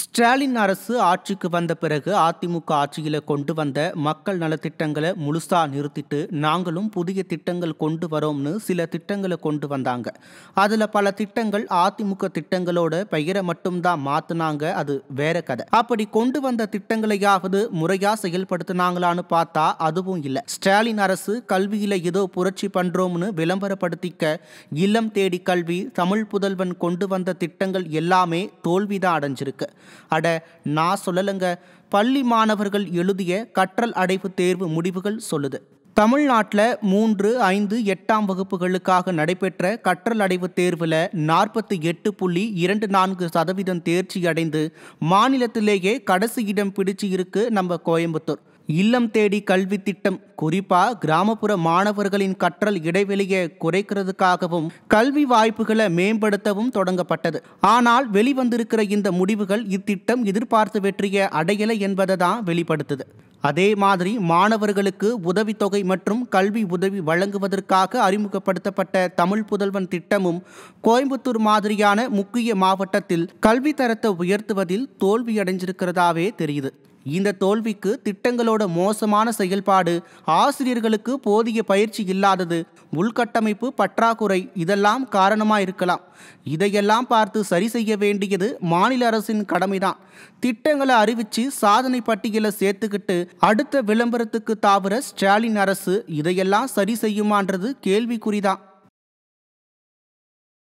ஸ்டாலின் அரசு ஆட்சிக்கு வந்த பிறகு அதிமுக ஆட்சியில கொண்டு வந்த மக்கள் நலத்திட்டங்களை முழுசா நிறுத்திட்டு நாங்களும் புதிய திட்டங்கள் கொண்டு வரோம்னு சில திட்டங்களை கொண்டு வந்தாங்க. அதுல பல திட்டங்கள் அதிமுக திட்டங்களோட பெயரை மட்டும்தான் மாத்துனாங்க. அது வேற கதை. அப்படி கொண்டு வந்த திட்டங்களையாவது முறையா செயல்படுத்தினாங்களான்னு பார்த்தா அதுவும் இல்லை. ஸ்டாலின் அரசு கல்வியில ஏதோ புரட்சி பண்றோம்னு விளம்பரப்படுத்திக்க இல்லம் தேடி கல்வி, தமிழ் புதல்வன் கொண்டு வந்த திட்டங்கள் எல்லாமே தோல்விதான் அடைஞ்சிருக்கு. அட, நான் சொல்லலங்க, பள்ளி மாணவர்கள் எழுதிய கற்றல் அடைவு தேர்வு முடிவுகள் சொல்லுது. தமிழ்நாட்டில் 3, 5, 8ஆம் வகுப்புகளுக்காக நடைபெற்ற கற்றல் அடைவு தேர்வில் 48.24% தேர்ச்சி அடைந்து மாநிலத்திலேயே கடைசி இடம் பிடிச்சு இருக்கு நம்ம கோயம்புத்தூர். இல்லம் தேடி கல்வி திட்டம் குறிப்பா கிராமப்புற மாணவர்களின் கற்றல் இடைவெளியை குறைக்கிறதுக்காகவும் கல்வி வாய்ப்புகளை மேம்படுத்தவும் தொடங்கப்பட்டது. ஆனால் வெளிவந்திருக்கிற இந்த முடிவுகள் இத்திட்டம் எதிர்பார்த்த வெற்றியை அடையலை என்பதை தான் வெளிப்படுத்துது. அதே மாதிரி மாணவர்களுக்கு உதவித்தொகை மற்றும் கல்வி உதவி வழங்குவதற்காக அறிமுகப்படுத்தப்பட்ட தமிழ் புதல்வன் திட்டமும் கோயம்புத்தூர் மாதிரியான முக்கிய மாவட்டத்தில் கல்வி தரத்தை உயர்த்துவதில் தோல்வியடைஞ்சிருக்கிறதாவே தெரியுது. இந்த தோல்விக்கு திட்டங்களோட மோசமான செயல்பாடு, ஆசிரியர்களுக்கு போதிய பயிற்சி இல்லாதது, உள்கட்டமைப்பு பற்றாக்குறை இதெல்லாம் காரணமா இருக்கலாம். இதையெல்லாம் பார்த்து சரி செய்ய வேண்டியது மாநில அரசின் கடமைதான். திட்டங்களை அறிவிச்சு சாதனை பட்டியலை சேர்த்துக்கிட்டு அடுத்த விளம்பரத்துக்கு தாவுற ஸ்டாலின் அரசு இதையெல்லாம் சரி செய்யுமான்றது கேள்விக்குறிதான்.